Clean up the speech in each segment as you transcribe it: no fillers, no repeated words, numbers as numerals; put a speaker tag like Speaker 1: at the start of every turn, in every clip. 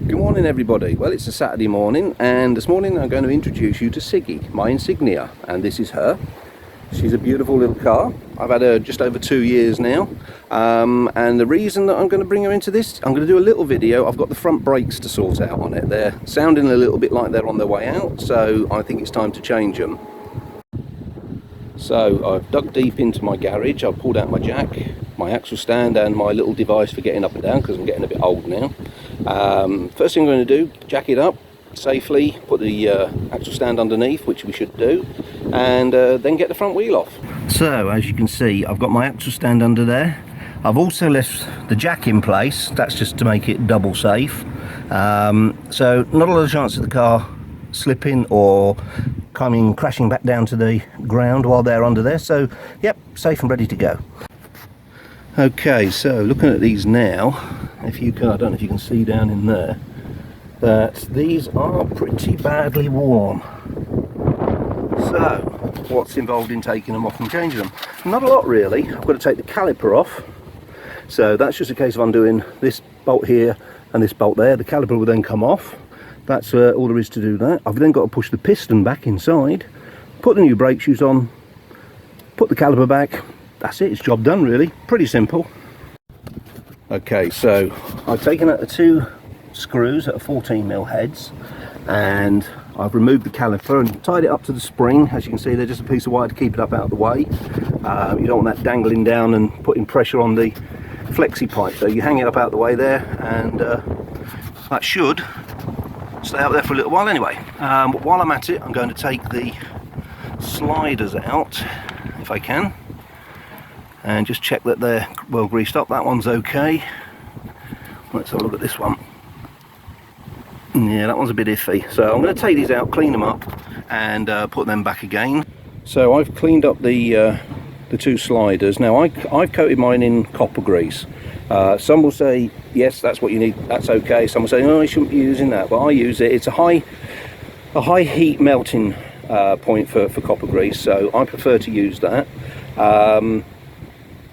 Speaker 1: Good morning everybody. Well, it's a Saturday morning and this morning I'm going to introduce you to Ziggy, my Insignia, and this is her. She's a beautiful little car. I've had her just over 2 years now, and the reason that I'm going to bring her into this, I'm going to do a little video. I've got the front brakes to sort out on it. They're sounding a little bit like they're on their way out, so I think it's time to change them. So I've dug deep into my garage. I've pulled out my jack, my axle stand and my little device for getting up and down because I'm getting a bit old now. First thing I'm going to do, jack it up safely, put the axle stand underneath, which we should do, and then get the front wheel off. So as you can see, I've got my axle stand under there. I've also left the jack in place. That's just to make it double safe. So not a lot of chance of the car slipping or coming crashing back down to the ground while they're under there. So yep, safe and ready to go. Okay, so looking at these now, if you can, I don't know if you can see down in there, that these are pretty badly worn. So what's involved in taking them off and changing them? Not a lot really. I've got to take the caliper off, so that's just a case of undoing this bolt here and this bolt there. The caliper will then come off. That's all there is to do that. I've then got to push the piston back inside, put the new brake shoes on, put the caliper back. That's it, it's job done really, pretty simple. Okay, so I've taken out the 2 screws that are 14mm heads and I've removed the caliper and tied it up to the spring. As you can see, they're just a piece of wire to keep it up out of the way. You don't want that dangling down and putting pressure on the flexi pipe, so you hang it up out of the way there, and that should stay up there for a little while anyway. But while I'm at it, I'm going to take the sliders out if I can and just check that they're well greased up. That one's okay. Let's have a look at this one. Yeah, that one's a bit iffy, so I'm going to take these out, clean them up and put them back again. So I've cleaned up the 2 sliders. Now I've coated mine in copper grease. Some will say yes, that's what you need, that's okay. Some will say no, you shouldn't be using that, but I use it. It's a high heat melting point for copper grease, so I prefer to use that.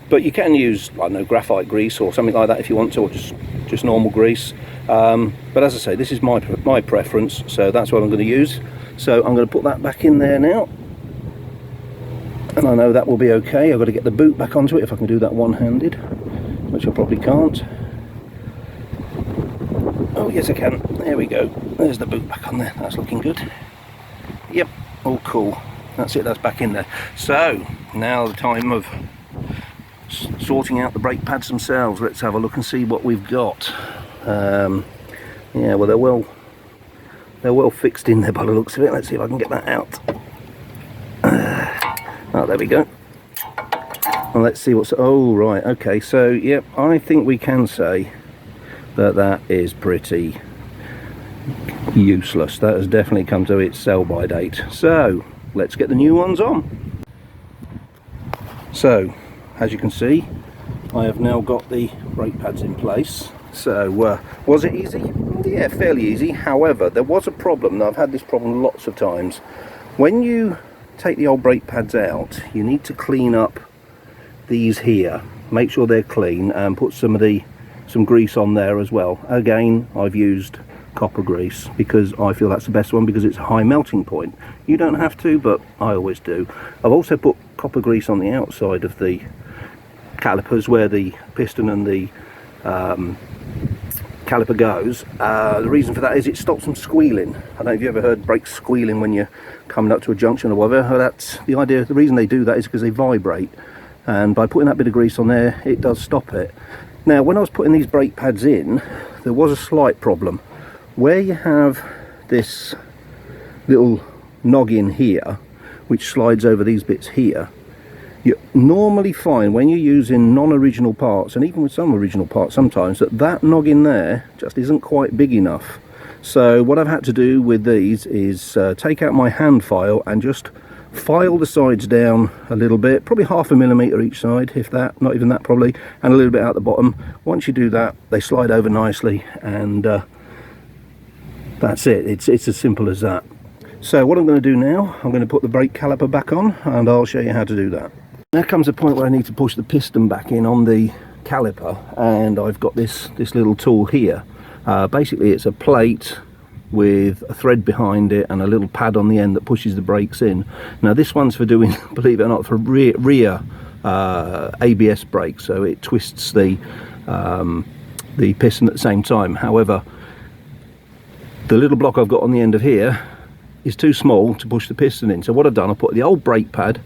Speaker 1: But you can use, I don't know, graphite grease or something like that if you want to, or just normal grease. But as I say, this is my preference, so that's what I'm going to use. So I'm going to put that back in there now, and I know that will be okay. I've got to get the boot back onto it if I can do that one-handed, which I probably can't. Oh yes I can, there we go, there's the boot back on there, that's looking good. Yep, all cool, that's it, that's back in there. So now the time of sorting out the brake pads themselves. Let's have a look and see what we've got. Yeah, well they're well fixed in there by the looks of it. Let's see if I can get that out. Oh, there we go. Well, let's see what's, oh right, okay, so yep, I think we can say that that is pretty useless. That has definitely come to its sell by date. So let's get the new ones on. So as you can see, I have now got the brake pads in place. So was it easy? Yeah, fairly easy. However, there was a problem. Now, I've had this problem lots of times. When you take the old brake pads out, you need to clean up these here, make sure they're clean, and put some grease on there as well. Again, I've used copper grease because I feel that's the best one, because it's a high melting point. You don't have to, but I always do. I've also put copper grease on the outside of the calipers where the piston and the caliper goes. The reason for that is it stops them squealing. I don't know if you ever heard brakes squealing when you're coming up to a junction or whatever. Well, that's the idea. The reason they do that is because they vibrate, and by putting that bit of grease on there, it does stop it. Now, when I was putting these brake pads in, there was a slight problem. Where you have this little noggin here, which slides over these bits here, you normally find when you're using non-original parts, and even with some original parts sometimes, that noggin there just isn't quite big enough. So what I've had to do with these is take out my hand file and just file the sides down a little bit, probably 0.5 millimeter each side, if that, not even that probably, and a little bit out the bottom. Once you do that, they slide over nicely, and that's it. It's as simple as that. So what I'm going to do now, I'm going to put the brake caliper back on, and I'll show you how to do that. Now comes the point where I need to push the piston back in on the caliper, and I've got this little tool here. Basically it's a plate with a thread behind it and a little pad on the end that pushes the brakes in. Now this one's for doing, believe it or not, for rear ABS brakes, so it twists the piston at the same time. However, the little block I've got on the end of here is too small to push the piston in, so what I've done, I put the old brake pad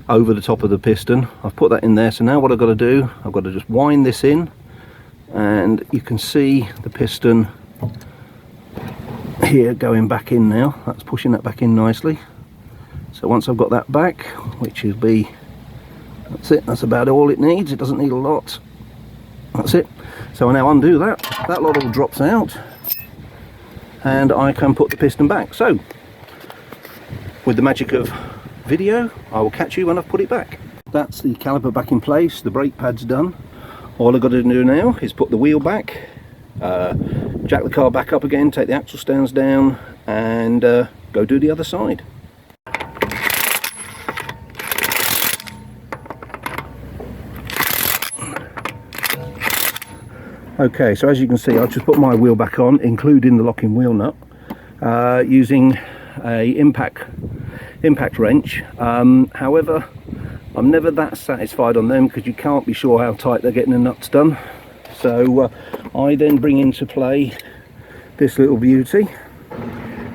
Speaker 1: over the top of the piston. I've put that in there, so now what I've got to do, I've got to just wind this in, and you can see the piston here going back in now. That's pushing that back in nicely. So once I've got that back, which will be, that's it, that's about all it needs. It doesn't need a lot. That's it. So I now undo that, that lot all drops out, and I can put the piston back. So with the magic of video, I will catch you when I've put it back. That's the caliper back in place, the brake pad's done. All I've got to do now is put the wheel back, jack the car back up again, take the axle stands down, and go do the other side. Okay, so as you can see, I've just put my wheel back on, including the locking wheel nut, using a impact wrench. However, I'm never that satisfied on them because you can't be sure how tight they're getting the nuts done. So I then bring into play this little beauty.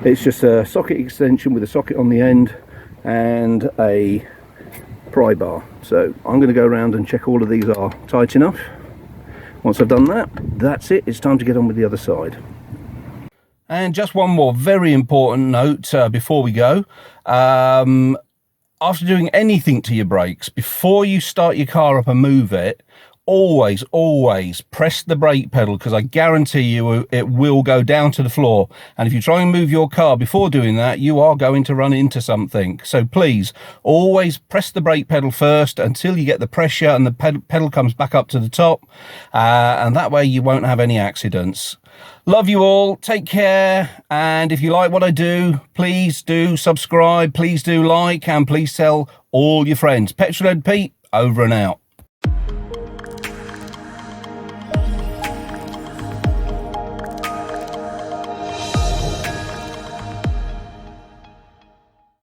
Speaker 1: It's just a socket extension with a socket on the end and a pry bar. So I'm going to go around and check all of these are tight enough. Once I've done that, that's it. It's time to get on with the other side. And just one more very important note before we go. After doing anything to your brakes, before you start your car up and move it, always press the brake pedal, because I guarantee you it will go down to the floor. And if you try and move your car before doing that, you are going to run into something. So please always press the brake pedal first until you get the pressure and the pedal comes back up to the top, and that way you won't have any accidents. Love you all, take care, and if you like what I do, please do subscribe, please do like, and please tell all your friends. Petrolhead Pete, over and out.